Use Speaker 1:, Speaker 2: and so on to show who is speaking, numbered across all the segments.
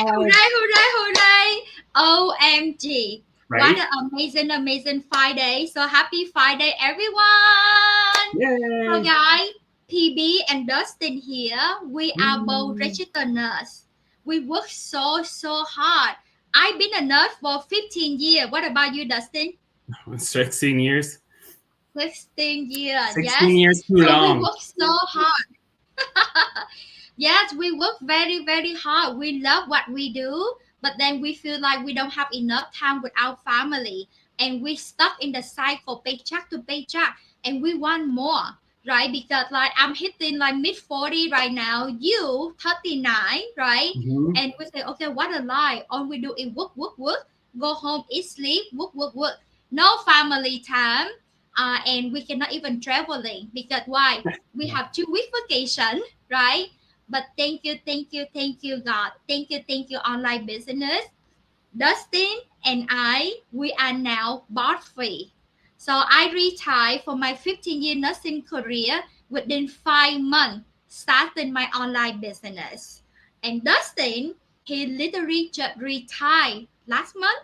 Speaker 1: hooray, hooray, hooray. OMG. What
Speaker 2: Right?
Speaker 1: an amazing Friday. So happy Friday, everyone. So,
Speaker 2: Yay!
Speaker 1: guys, PB and Dustin here. We are both
Speaker 2: Mm.
Speaker 1: registered nurse. We work so hard. I've been a nurse for 15 years. What about you, Dustin?
Speaker 2: 16 years.
Speaker 1: 16 years,
Speaker 2: 16
Speaker 1: yes.
Speaker 2: years too
Speaker 1: So we
Speaker 2: long.
Speaker 1: work so hard. Yes, we work very hard. We love what we do, but then we feel like we don't have enough time with our family, and we stuck in the cycle, paycheck to paycheck, and we want more, right? Because like I'm hitting like mid 40 right now, you 39, right?
Speaker 2: Mhm.
Speaker 1: And we say, okay, what a lie. All we do is work, go home, eat, sleep, work. No family time. And we cannot even traveling because why? We have 2 week vacation, right? But thank you, God. Thank you, online business. Dustin and I, we are now board free. So I retired from my 15-year nursing career within 5 months, starting my online business. And Dustin, he literally just retired last month.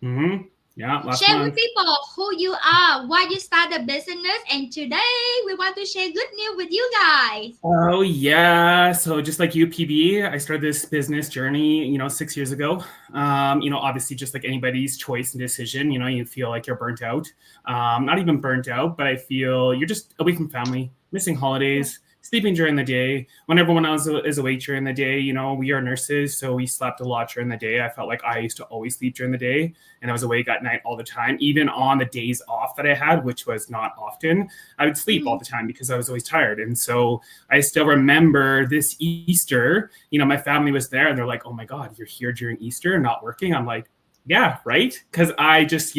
Speaker 2: Mhm. Yeah, last
Speaker 1: Share with
Speaker 2: month.
Speaker 1: people who you are, why you started business, and today we want to share good news with you guys.
Speaker 2: Oh yeah. So just like you, PB, I started this business journey, 6 years ago. Obviously just like anybody's choice and decision, you feel like you're burnt out. Not even burnt out, but I feel you're just away from family, missing holidays, sleeping during the day. When everyone else is awake during the day, we are nurses, so we slept a lot during the day. I felt like I used to always sleep during the day, and I was awake at night all the time, even on the days off that I had, which was not often. I would sleep all the time because I was always tired. And so I still remember this Easter, my family was there and they're like, oh my God, you're here during Easter and not working. I'm like, yeah, right. Because I just,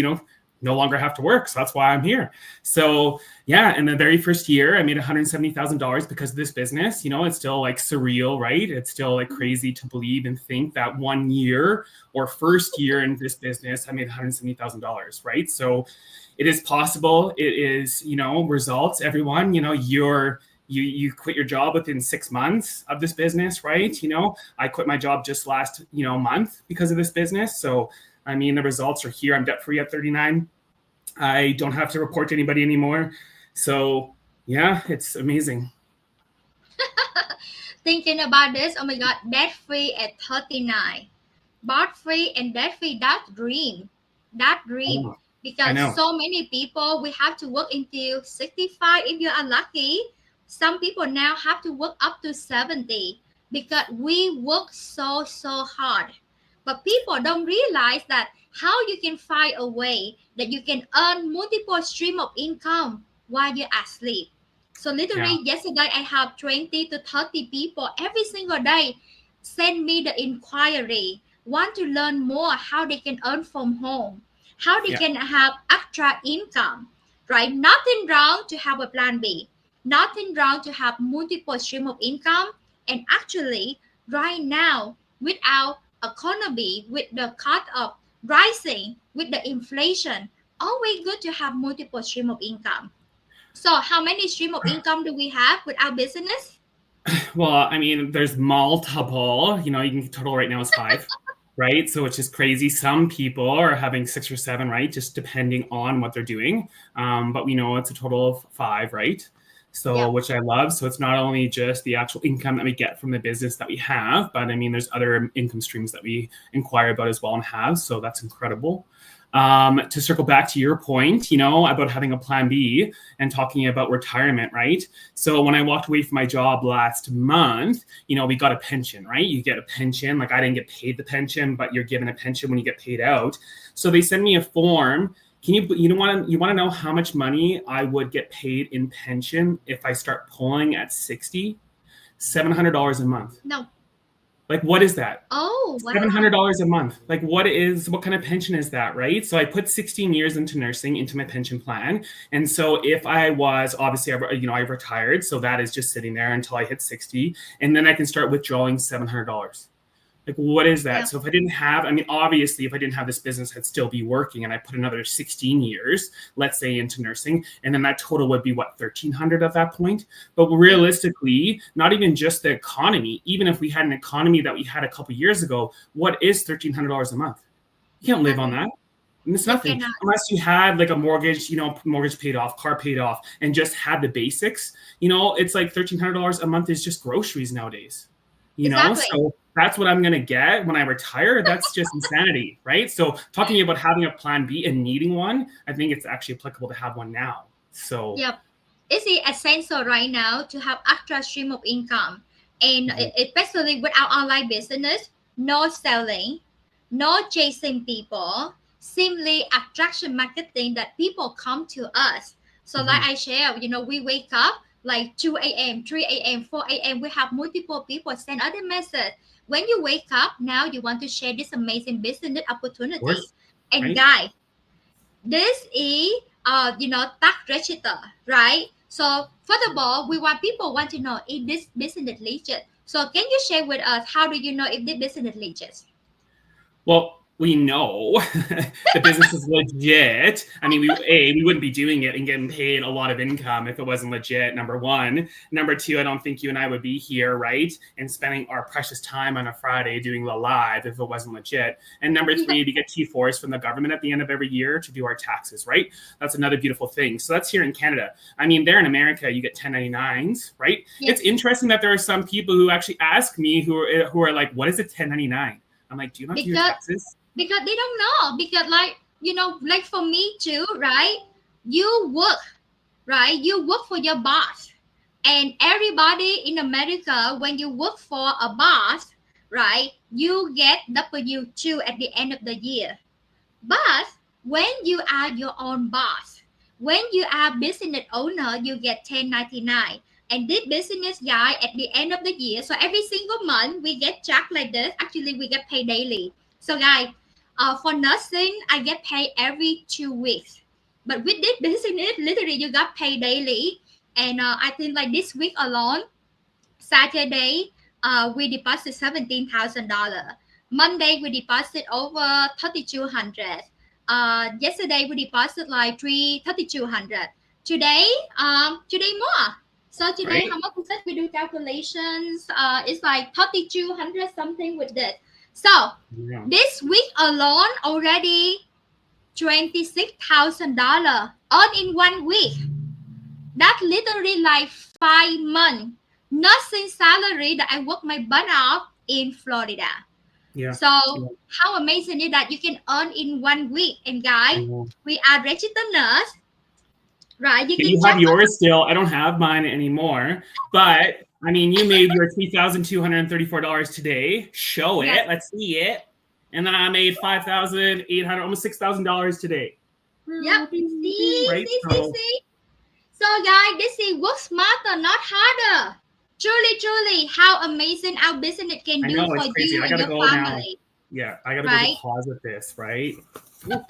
Speaker 2: no longer have to work. So that's why I'm here. So yeah, in the very first year, I made $170,000 because of this business. It's still like surreal, right? It's still like crazy to believe and think that 1 year or first year in this business, I made $170,000, right? So it is possible. It is, results. Everyone, you quit your job within 6 months of this business, right? I quit my job just last, month because of this business. So, I mean, the results are here. I'm debt free at 39. I don't have to report to anybody anymore. So, yeah, it's amazing.
Speaker 1: Thinking about this, oh my God, debt free at 39. Bought free and debt free, that dream. That dream.
Speaker 2: I
Speaker 1: Because
Speaker 2: know.
Speaker 1: so many people, we have to work until 65 if you are lucky. Some people now have to work up to 70 because we work so hard. But people don't realize that how you can find a way that you can earn multiple stream of income while you're asleep. So
Speaker 2: Yeah.
Speaker 1: literally yesterday I have 20 to 30 people every single day send me the inquiry, want to learn more how they can earn from home, how they
Speaker 2: Yeah.
Speaker 1: can have extra income, right? Nothing wrong to have a plan B, nothing wrong to have multiple stream of income. And actually, right now, with our economy, with the cost of rising, with the inflation, always good to have multiple stream of income. So, how many stream of income do we have with our business?
Speaker 2: Well, I mean, there's multiple, you can total right now is 5, right? So it's just crazy. Some people are having 6 or 7, right? Just depending on what they're doing. But we know it's a total of 5, right? So,
Speaker 1: Yep.
Speaker 2: which I love. So it's not only just the actual income that we get from the business that we have, but I mean, there's other income streams that we inquire about as well and have. So that's incredible. To circle back to your point, about having a plan B and talking about retirement, right? So when I walked away from my job last month, we got a pension, right? You get a pension. Like I didn't get paid the pension, but you're given a pension when you get paid out. So they send me a form. You want to know how much money I would get paid in pension if I start pulling at 60? $700 a month.
Speaker 1: No.
Speaker 2: Like, what is that?
Speaker 1: Oh, wow.
Speaker 2: $700 a month. Like, what kind of pension is that, right? So I put 16 years into nursing into my pension plan. And so if I was, obviously, I retired. So that is just sitting there until I hit 60. And then I can start withdrawing $700. Like, what is that?
Speaker 1: Yeah,
Speaker 2: So if I didn't have, I mean, obviously, if I didn't have this business, I'd still be working, and I put another 16 years, let's say, into nursing, and then that total would be what, 1,300 at that point. But
Speaker 1: yeah,
Speaker 2: realistically, not even just the economy. Even if we had an economy that we had a couple years ago, what is $1,300 a month? You can't live on
Speaker 1: exactly.
Speaker 2: that. And it's
Speaker 1: You
Speaker 2: nothing
Speaker 1: cannot.
Speaker 2: unless you had like a mortgage, mortgage paid off, car paid off, and just had the basics. It's like $1,300 a month is just groceries nowadays.
Speaker 1: Exactly.
Speaker 2: So that's what I'm gonna get when I retire. That's just insanity, right? So talking about having a plan B and needing one, I think it's actually applicable to have one now. So
Speaker 1: Yep. It's essential right now to have extra stream of income, and
Speaker 2: mhm,
Speaker 1: especially with our online business, no selling, no chasing people, simply attraction marketing that people come to us. So like
Speaker 2: mhm.
Speaker 1: I share, we wake up like 2 a.m., 3 a.m., 4 a.m. We have multiple people send other message. When you wake up now, you want to share this amazing business
Speaker 2: Of
Speaker 1: opportunity.
Speaker 2: course,
Speaker 1: And
Speaker 2: right?
Speaker 1: guys, this is tax register, right? So first of all, people want to know if this business legit. So can you share with us how do you know if this business legit?
Speaker 2: Well, we know the business is legit. I mean, we wouldn't be doing it and getting paid a lot of income if it wasn't legit. Number one. Number two, I don't think you and I would be here, right? And spending our precious time on a Friday doing the live if it wasn't legit. And number
Speaker 1: Yeah,
Speaker 2: three, we get T4s from the government at the end of every year to do our taxes, right? That's another beautiful thing. So that's here in Canada. I mean, there in America, you get 1099s, right? It's
Speaker 1: yes,
Speaker 2: interesting that there are some people who actually ask me who are like, what is a 1099? I'm like, do you not do your
Speaker 1: because
Speaker 2: taxes?
Speaker 1: they don't know, because like like for me too, right? You work, right? You work for your boss, and everybody in America, when you work for a boss, right, you get W-2 at the end of the year. But when you are your own boss, when you are business owner, you get 1099. And this business guy at the end of the year, so every single month we get checked like this. Actually, we get paid daily. So guys, for nursing, I get paid every 2 weeks. But with this business, literally you got paid daily. And I think like this week alone, Saturday, we deposit $17,000. Monday, we deposit over 3,200. Yesterday, we deposit like 3,200. Today, today more. So today,
Speaker 2: Right?
Speaker 1: how much is it? We do calculations. It's like 3,200 something with this. So
Speaker 2: Yeah.
Speaker 1: this week alone, already $26,000 all in one week. That literally like 5 months nursing salary that I work my butt off in Florida.
Speaker 2: Yeah.
Speaker 1: So
Speaker 2: Yeah.
Speaker 1: how amazing is that you can earn in one week? And
Speaker 2: I
Speaker 1: guys,
Speaker 2: know.
Speaker 1: we are registered nurse, right? You
Speaker 2: Yeah,
Speaker 1: can
Speaker 2: you have
Speaker 1: check us.
Speaker 2: yours still. I don't have mine anymore. But I mean, you made your $3,234 today. Show
Speaker 1: Yes.
Speaker 2: it. Let's see it. And then I made 5,800, almost $6,000 today.
Speaker 1: Yep. See,
Speaker 2: Right?
Speaker 1: see, see,
Speaker 2: So
Speaker 1: see. So guys, this is work smarter, not harder. Truly, truly, how amazing our business can
Speaker 2: I
Speaker 1: do
Speaker 2: know
Speaker 1: for
Speaker 2: it's crazy.
Speaker 1: you
Speaker 2: I
Speaker 1: and
Speaker 2: gotta
Speaker 1: your
Speaker 2: go now.
Speaker 1: family,
Speaker 2: Yeah, I gotta go
Speaker 1: right?
Speaker 2: deposit this, right? Ooh,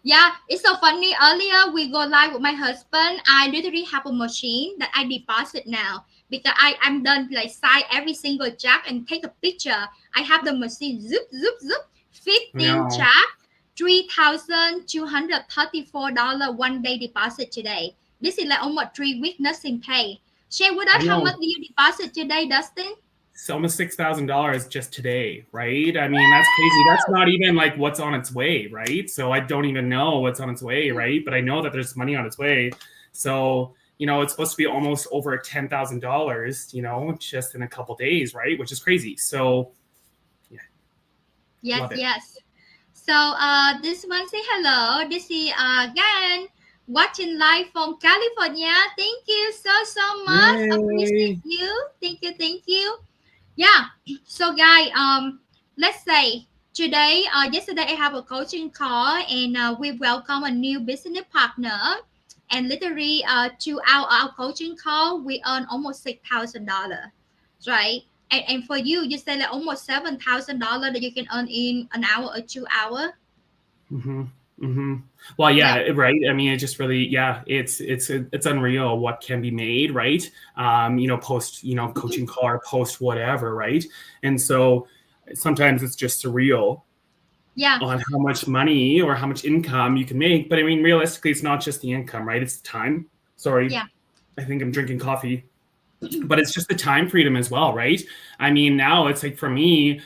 Speaker 1: Yeah, it's so funny. Earlier, we go live with my husband. I literally have a machine that I deposit now because I'm done like sign every single check and take a picture. I have the machine zoop, zoop, zoop,
Speaker 2: I
Speaker 1: 15
Speaker 2: know.
Speaker 1: check, $3,234 one day deposit today. This is like almost 3 weeks nothing pay. Share with
Speaker 2: I
Speaker 1: us how much
Speaker 2: know.
Speaker 1: do you deposit today, Dustin?
Speaker 2: It's almost $6,000 just today, right? I mean, that's crazy. That's not even like what's on its way, right? So I don't even know what's on its way, right? But I know that there's money on its way. So, it's supposed to be almost over $10,000, just in a couple days, right? Which is crazy. So, yeah,
Speaker 1: Yes,
Speaker 2: love it.
Speaker 1: yes. So this one say hello. This is again watching live from California. Thank you so much. Appreciate
Speaker 2: Yay.
Speaker 1: you. Thank you, thank you. Yeah. So guys, let's say today, yesterday I have a coaching call and we welcome a new business partner. And literally, to our coaching call, we earn almost $6,000, right? And for you, you say like almost $7,000 that you can earn in an hour or 2 hour.
Speaker 2: Mm-hmm. Hmm. Well,
Speaker 1: Yeah.
Speaker 2: yeah, right. I mean, it just really, yeah, it's unreal what can be made, right? Post, coaching call or post whatever, right? And so sometimes it's just surreal
Speaker 1: Yeah.
Speaker 2: on how much money or how much income you can make. But I mean, realistically, it's not just the income, right? It's the time. Sorry,
Speaker 1: Yeah.
Speaker 2: I think I'm drinking coffee, but it's just the time freedom as well, right? I mean, now it's like for me,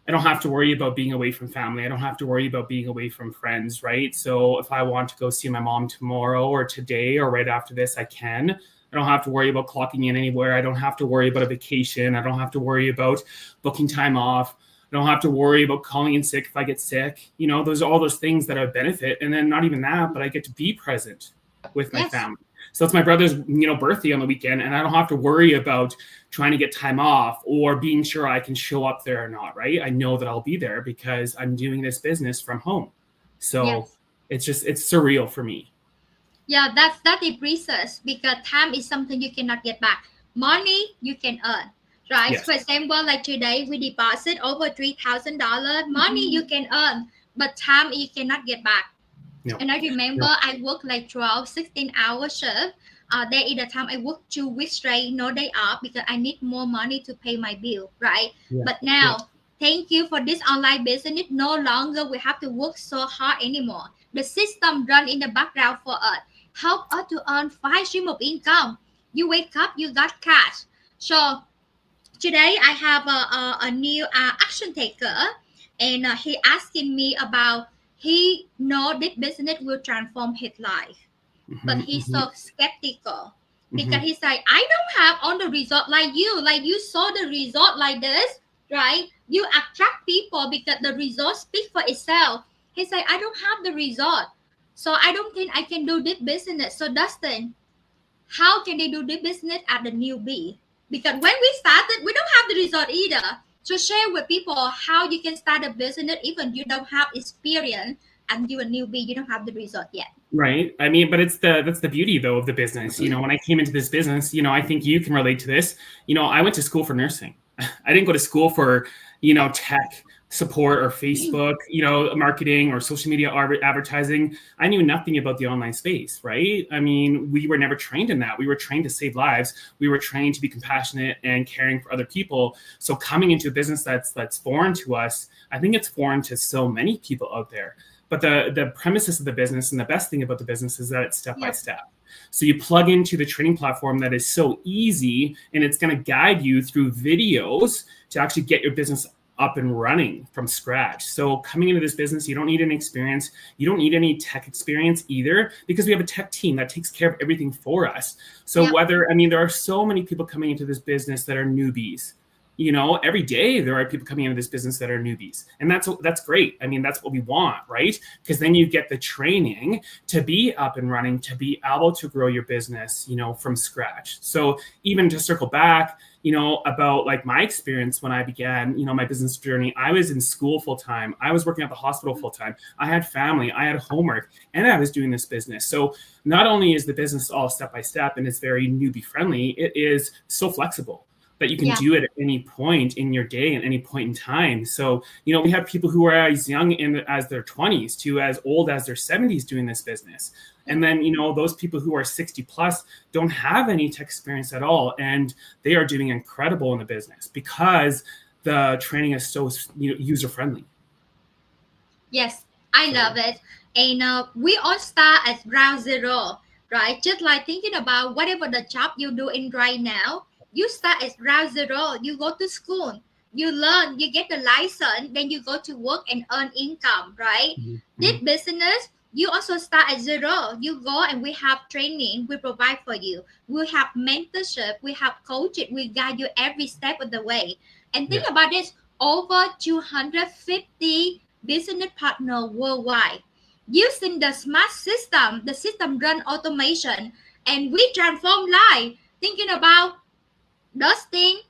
Speaker 2: I don't have to worry about being away from family. I don't have to worry about being away from friends, right? So if I want to go see my mom tomorrow or today or right after this, I can. I don't have to worry about clocking in anywhere. I don't have to worry about a vacation. I don't have to worry about booking time off. I don't have to worry about calling in sick if I get sick. Those are all those things that I benefit. And then not even that, but I get to be present with my
Speaker 1: Yes.
Speaker 2: family. So it's my brother's, birthday on the weekend, and I don't have to worry about trying to get time off or being sure I can show up there or not, right? I know that I'll be there because I'm doing this business from home. So
Speaker 1: Yes.
Speaker 2: it's surreal for me.
Speaker 1: Yeah, that is precious because time is something you cannot get back. Money you can earn, right?
Speaker 2: Yes.
Speaker 1: For example, like today we deposit over $3,000. Money you can earn, but time you cannot get back.
Speaker 2: No.
Speaker 1: And I remember
Speaker 2: No.
Speaker 1: I worked like 12, 16 hour shift. There is a time I worked 2 weeks straight, no day off because I need more money to pay my bill, right?
Speaker 2: Yeah.
Speaker 1: But
Speaker 2: Yeah.
Speaker 1: now, thank you for this online business. No longer we have to work so hard anymore. The system run in the background for us, help us to earn 5 stream of income. You wake up, you got cash. So today I have a new action taker, and he asking me about he know this business will transform his life, but
Speaker 2: Mm-hmm,
Speaker 1: he's
Speaker 2: mm-hmm,
Speaker 1: so skeptical because
Speaker 2: mm-hmm.
Speaker 1: he's like, I don't have on the result like you saw the result like this, right? You attract people because the result speak for itself. He's like, I don't have the result, so I don't think I can do this business. So Dustin, how can they do the business at the newbie? Because when we started, we don't have the result either. So share with people how you can start a business even you don't have experience and you're a newbie, you don't have the result yet.
Speaker 2: Right. I mean, but that's the beauty though of the business. When I came into this business, I think you can relate to this. I went to school for nursing. I didn't go to school for, tech support or Facebook, marketing or social media advertising. I knew nothing about the online space, right? I mean, we were never trained in that. We were trained to save lives. We were trained to be compassionate and caring for other people. So coming into a business that's foreign to us, I think it's foreign to so many people out there. But the premises of the business and the best thing about the business is that it's step by
Speaker 1: Yep.
Speaker 2: step. So you plug into the training platform that is so easy, and it's going to guide you through videos to actually get your business up and running from scratch. So coming into this business, you don't need any experience. You don't need any tech experience either, because we have a tech team that takes care of everything for us. So
Speaker 1: Yep.
Speaker 2: there are so many people coming into this business that are newbies. Every day there are people coming into this business that are newbies, and that's great. I mean, that's what we want, right? Because then you get the training to be up and running, to be able to grow your business, from scratch. So even to circle back, about like my experience when I began, my business journey, I was in school full time. I was working at the hospital full time. I had family, I had homework, and I was doing this business. So not only is the business all step by step and it's very newbie friendly, it is so flexible that you can
Speaker 1: Yeah.
Speaker 2: do it at any point in your day, at any point in time. So, we have people who are as young as their 20s to as old as their 70s doing this business. And then, those people who are 60 plus don't have any tech experience at all. And they are doing incredible in the business because the training is so, user friendly.
Speaker 1: Yes, I
Speaker 2: So,
Speaker 1: love it. And we all start at ground zero, right? Just like thinking about whatever the job you're doing right now, you start at ground zero. You go to school, you learn, you get the license, then you go to work and earn income, right?
Speaker 2: mhm,
Speaker 1: This
Speaker 2: mhm.
Speaker 1: business, you also start at zero. You go and we have training, we provide for you. We have mentorship, we have coaching, we guide you every step of the way. And think
Speaker 2: Yeah.
Speaker 1: about this, over 250 business partner worldwide. Using the smart system, the system run automation, and we transform life. Thinking about Dustin,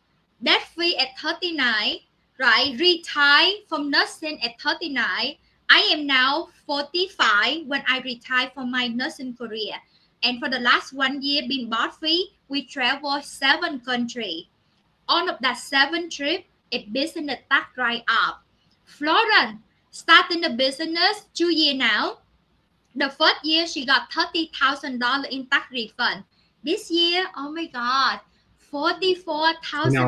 Speaker 1: debt free at 39, right? Retire from nursing at 39. I am now 45 when I retire from my nursing career. And for the last 1 year being bar free, we travel 7 countries. On of that 7 trip, a business start right up. Florence starting the business 2 years now. The first year she got $30,000 in tax refund. This year, oh my God,
Speaker 2: You know,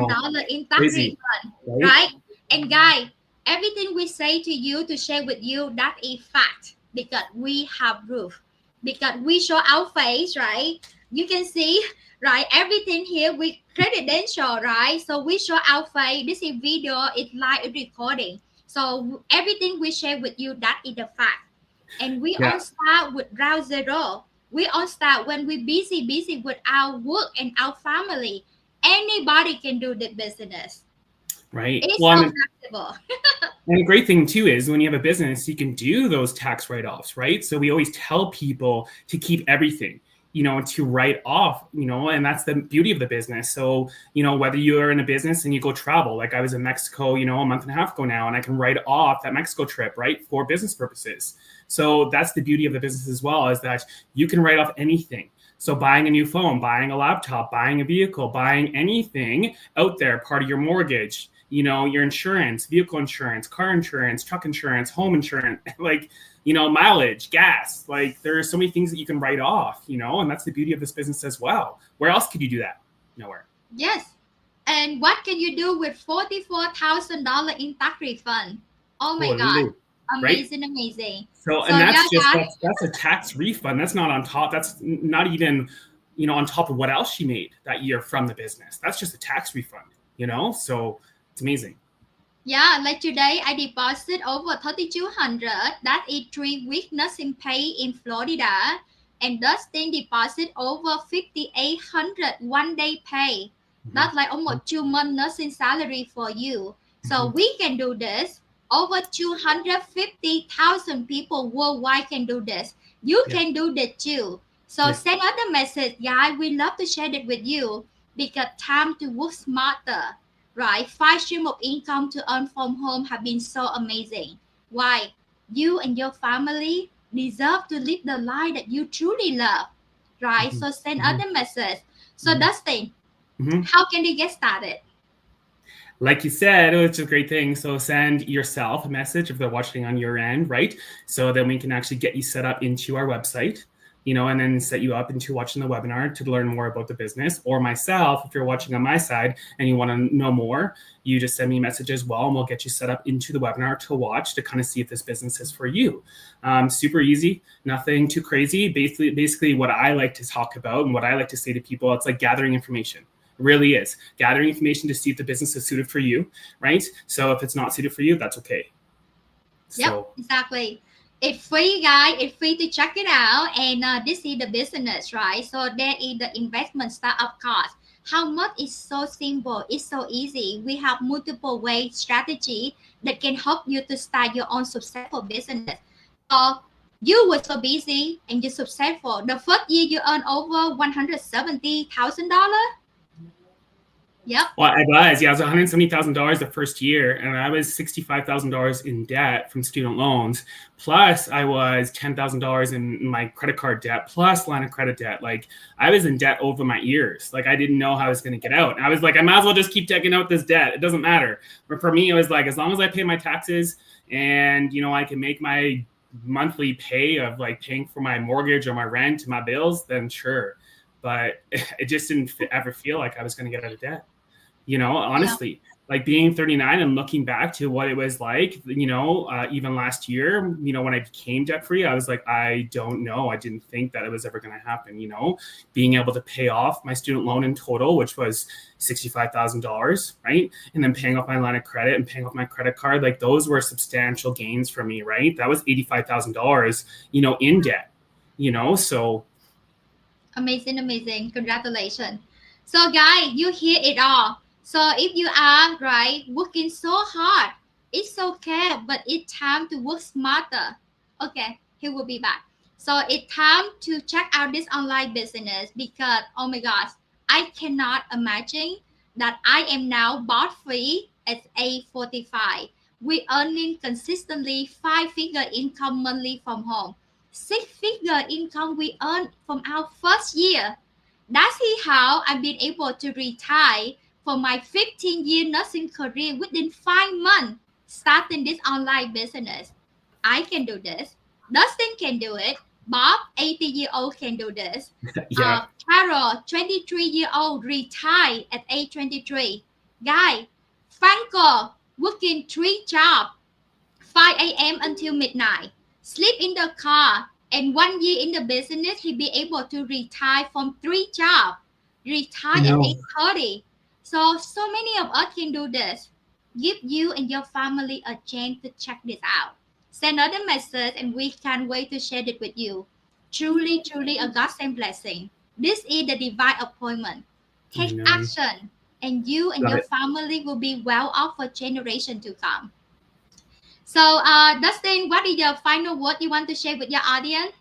Speaker 1: $44,000 in tax
Speaker 2: crazy,
Speaker 1: refund,
Speaker 2: right?
Speaker 1: right? And guy, everything we say to you to share with you, that is fact because we have proof. Because we show our face, right? You can see, right? Everything here with credential, right? So we show our face. This is video, it's live recording. So everything we share with you, that is the fact. And we
Speaker 2: Yeah,
Speaker 1: all start with ground zero. We all start when we busy with our work and our family. Anybody can do the business.
Speaker 2: right.
Speaker 1: It's
Speaker 2: Well,
Speaker 1: so
Speaker 2: and
Speaker 1: flexible.
Speaker 2: And the great thing too is when you have a business, you can do those tax write-offs, right? So we always tell people to keep everything, to write off, and that's the beauty of the business. So, whether you're in a business and you go travel, like I was in Mexico, a month and a half ago now, and I can write off that Mexico trip, right, for business purposes. So that's the beauty of the business as well, is that you can write off anything. So buying a new phone, buying a laptop, buying a vehicle, buying anything out there, part of your mortgage, your insurance, vehicle insurance, car insurance, truck insurance, home insurance, like, mileage, gas. Like there are so many things that you can write off, and that's the beauty of this business as well. Where else could you do that? Nowhere.
Speaker 1: Yes. And what can you do with $44,000 in tax refund? Oh my God.
Speaker 2: Totally. Right?
Speaker 1: Amazing, amazing.
Speaker 2: So,
Speaker 1: So
Speaker 2: and
Speaker 1: yeah,
Speaker 2: that's just,
Speaker 1: guys.
Speaker 2: that's a tax refund. That's not on top. That's not even, on top of what else she made that year from the business. That's just a tax refund. So it's amazing.
Speaker 1: Yeah, like today I deposit over 3,200. That is 3 week nursing pay in Florida. And Dustin deposit over 5,800 1 day pay.
Speaker 2: Mm-hmm.
Speaker 1: That's like almost 2 month nursing salary for you. So
Speaker 2: Mm-hmm.
Speaker 1: we can do this. Over 250,000 people worldwide can do this. You
Speaker 2: Yeah.
Speaker 1: can do that too. So
Speaker 2: Yeah.
Speaker 1: send us a message. Yeah, we love to share it with you because time to work smarter, right? 5 stream of income to earn from home have been so amazing. Why? You and your family deserve to live the life that you truly love, right?
Speaker 2: Mm-hmm.
Speaker 1: So send
Speaker 2: Mm-hmm.
Speaker 1: other message. So
Speaker 2: Mm-hmm.
Speaker 1: Dustin,
Speaker 2: Mm-hmm.
Speaker 1: how can they get started?
Speaker 2: Like you said, it's a great thing. So send yourself a message if they're watching on your end, right? So then we can actually get you set up into our website, and then set you up into watching the webinar to learn more about the business. Or myself, if you're watching on my side and you want to know more, you just send me a message as well, and we'll get you set up into the webinar to watch to kind of see if this business is for you. Super easy, nothing too crazy. Basically, what I like to talk about and what I like to say to people, it's like gathering information. It really is gathering information to see if the business is suited for you, right? So if it's not suited for you, that's okay.
Speaker 1: Yep, exactly. It's free, guys. It's free to check it out. And this is the business, right? So there is the investment startup cost. How much is so simple? It's so easy. We have multiple way strategy that can help you to start your own successful business. So you were so busy and you're successful. The first year you earn over $170,000. Yep.
Speaker 2: Well, I was $170,000 the first year, and I was $65,000 in debt from student loans. Plus, I was $10,000 in my credit card debt, plus line of credit debt. Like I was in debt over my ears. Like I didn't know how I was going to get out. And I was like, I might as well just keep taking out this debt. It doesn't matter. But for me, it was like, as long as I pay my taxes and I can make my monthly pay of like paying for my mortgage or my rent, my bills, then sure. But it just didn't ever feel like I was going to get out of debt. Honestly, like being 39 and looking back to what it was like, even last year, when I became debt free, I was like, I don't know. I didn't think that it was ever going to happen, being able to pay off my student loan in total, which was $65,000, right? And then paying off my line of credit and paying off my credit card. Like those were substantial gains for me, right? That was $85,000, in debt, so.
Speaker 1: Amazing, amazing. Congratulations. So, guys, you hear it all. So, if you are right working so hard, it's okay, but it's time to work smarter. Okay, he will be back. So, it's time to check out this online business because, oh my gosh, I cannot imagine that I am now bought free at age 45. We earning consistently 5 figure income monthly from home. 6 figure income we earned from our first year. That's how I've been able to retire from my 15-year nursing career within 5 months, starting this online business. I can do this. Dustin can do it. Bob, 80-year-old, can do this.
Speaker 2: Yeah.
Speaker 1: Carol, 23-year-old, retired at age 23. Guy, Franco, working 3 jobs, 5 a.m. until midnight, sleep in the car, and 1 year in the business, he be able to retire from 3 jobs,
Speaker 2: I
Speaker 1: retire at
Speaker 2: know.
Speaker 1: age 30. So many of us can do this. Give you and your family a chance to check this out. Send us a message, and we can't wait to share it with you. Truly, truly a godsend blessing. This is the divine appointment.
Speaker 2: I
Speaker 1: Take
Speaker 2: know.
Speaker 1: action, and you and
Speaker 2: Love
Speaker 1: your
Speaker 2: it.
Speaker 1: family will be well off for generations to come. So, Dustin, what is your final word you want to share with your audience?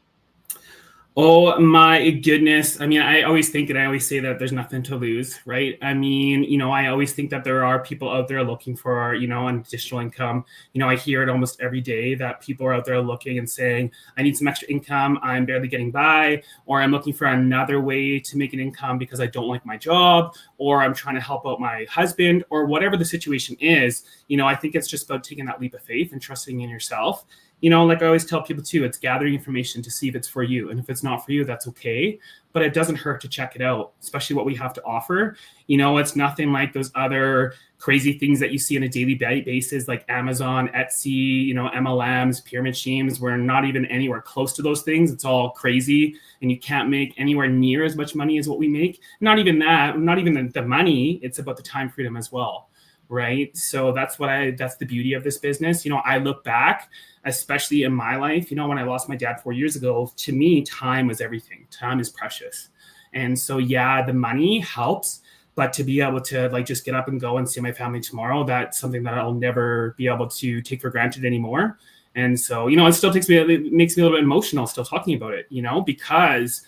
Speaker 2: Oh my goodness. I mean, I always think and I always say that there's nothing to lose, right? I mean, I always think that there are people out there looking for, an additional income. I hear it almost every day that people are out there looking and saying, I need some extra income. I'm barely getting by, or I'm looking for another way to make an income because I don't like my job, or I'm trying to help out my husband, or whatever the situation is. I think it's just about taking that leap of faith and trusting in yourself. Like I always tell people too, it's gathering information to see if it's for you. And if it's not for you, that's okay. But it doesn't hurt to check it out, especially what we have to offer. It's nothing like those other crazy things that you see on a daily basis, like Amazon, Etsy, MLMs, pyramid schemes. We're not even anywhere close to those things. It's all crazy. And you can't make anywhere near as much money as what we make. Not even that, not even the money. It's about the time freedom as well. Right. So that's the beauty of this business. I look back, especially in my life, when I lost my dad 4 years ago, to me, time was everything. Time is precious. And so, yeah, the money helps, but to be able to like just get up and go and see my family tomorrow, that's something that I'll never be able to take for granted anymore. And so, it still it makes me a little bit emotional still talking about it, because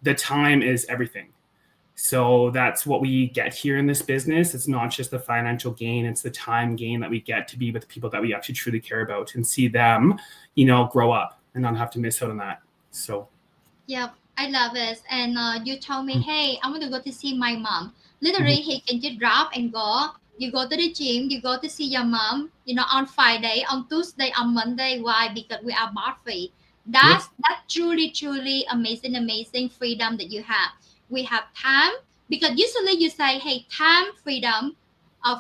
Speaker 2: the time is everything. So that's what we get here in this business. It's not just the financial gain, it's the time gain that we get to be with the people that we actually truly care about and see them, grow up and not have to miss out on that. So,
Speaker 1: Yep, I love it. And you told me, hey, I want to go to see my mom.
Speaker 2: mhm.
Speaker 1: Literally, he can just drop and go. You go to the gym, you go to see your mom, on Friday, on Tuesday, on Monday. Why? Because we are bar free.
Speaker 2: Yep.
Speaker 1: That's truly, truly amazing, amazing freedom that you have. We have time, because usually you say, hey, time freedom,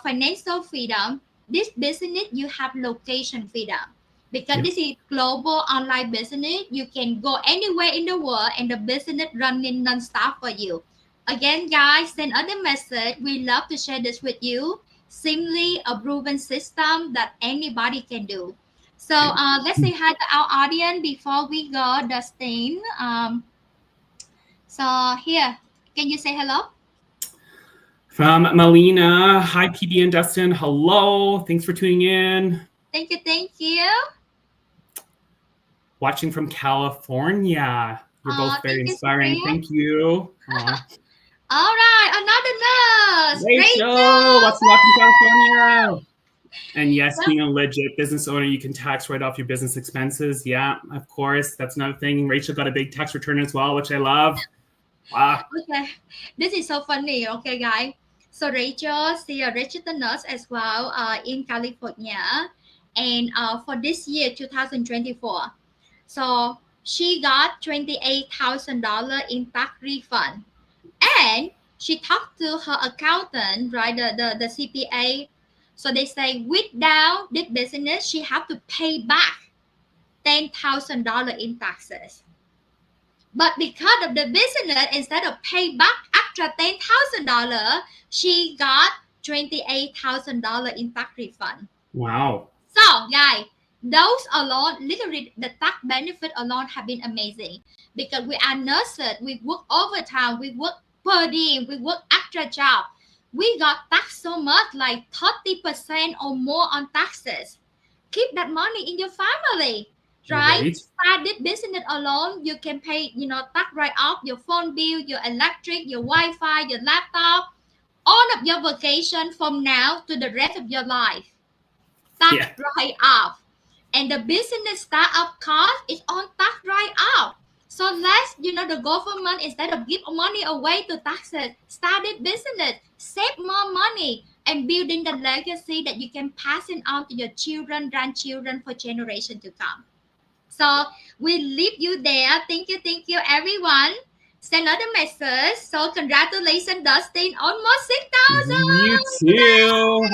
Speaker 1: financial freedom. This business, you have location freedom, because
Speaker 2: Yep.
Speaker 1: this is global online business. You can go anywhere in the world and the business running non-stop for you. Again, guys, send us a message. We love to share this with you. Simply a proven system that anybody can do. So
Speaker 2: Okay.
Speaker 1: let's say hi to our audience before we go, Dustin. So here, can you say hello?
Speaker 2: From Melina, hi PB and Dustin. Hello. Thanks for tuning in.
Speaker 1: Thank you, thank you.
Speaker 2: Watching from California. You're both very
Speaker 1: Thank you,
Speaker 2: inspiring.
Speaker 1: Sophia.
Speaker 2: Thank you.
Speaker 1: All right, another nurse,
Speaker 2: Rachel,
Speaker 1: Rachel.
Speaker 2: watching live from California. And yes,
Speaker 1: Well,
Speaker 2: being a legit business owner, you can tax right off your business expenses. Yeah, of course. That's another thing. Rachel got a big tax return as well, which I love. Wow.
Speaker 1: okay, this is so funny. Okay, guys. So Rachel, she a registered nurse as well in California, and for this year, 2024, so she got $28,000 in tax refund, and she talked to her accountant, right? The CPA. So they say without this business, she have to pay back $10,000 in taxes. But because of the business, instead of pay back extra $10,000, she got $28,000 in tax refund.
Speaker 2: Wow.
Speaker 1: So, guys, those alone, literally, the tax benefit alone have been amazing, because we are nurses, we work overtime, we work per diem, we work extra job. We got taxed so much, like 30% or more on taxes. Keep that money in your family, right?
Speaker 2: Right.
Speaker 1: Start this business alone. You can pay, tax right off your phone bill, your electric, your Wi-Fi, your laptop, all of your vacation from now to the rest of your life. Tax
Speaker 2: Yeah.
Speaker 1: right off. And the business startup cost is on tax right off. So let's, the government, instead of give money away to taxes, start it business, save more money, and building the legacy that you can pass it on to your children, grandchildren for generation to come. So we leave you there. Thank you, everyone. Send another message. So congratulations, Dustin, almost
Speaker 2: You
Speaker 1: 6,000 today.
Speaker 2: too.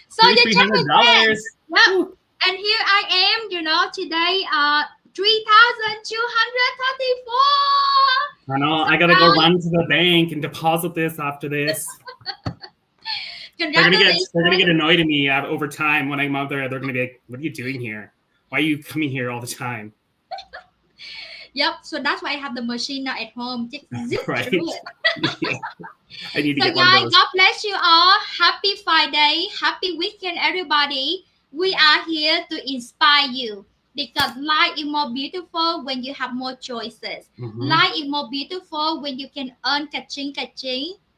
Speaker 1: So
Speaker 2: Two,
Speaker 1: you
Speaker 2: three
Speaker 1: check
Speaker 2: hundred
Speaker 1: with friends.
Speaker 2: dollars.
Speaker 1: Yep. And here I am, today 3,234.
Speaker 2: I know.
Speaker 1: So
Speaker 2: I gotta go
Speaker 1: proud.
Speaker 2: run to the bank and deposit this after this. They're gonna get
Speaker 1: Congratulations.
Speaker 2: annoyed at me over time when I'm out there. They're gonna be like, "What are you doing here? Why are you coming here all the time?"
Speaker 1: Yep. So that's why I have the machine now at home. Just zip
Speaker 2: Right?
Speaker 1: through it.
Speaker 2: Yeah. I need to
Speaker 1: So
Speaker 2: get one of
Speaker 1: guys,
Speaker 2: those.
Speaker 1: God bless you all. Happy Friday. Happy weekend, everybody. We are here to inspire you because life is more beautiful when you have more choices.
Speaker 2: Mm-hmm.
Speaker 1: Life is more beautiful when you can earn kaching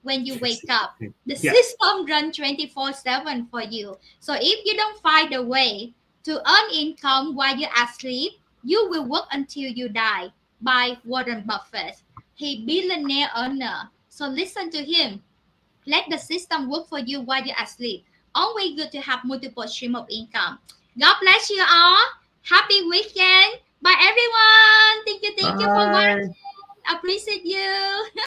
Speaker 1: when you wake up. The
Speaker 2: Yeah.
Speaker 1: system runs 24/7 for you. So if you don't find a way to earn income while you're asleep, you will work until you die. By Warren Buffett. He billionaire earner. So listen to him. Let the system work for you while you're asleep. Always good to have multiple stream of income. God bless you all. Happy weekend. Bye everyone. Thank you for
Speaker 2: Bye.
Speaker 1: watching. Appreciate you.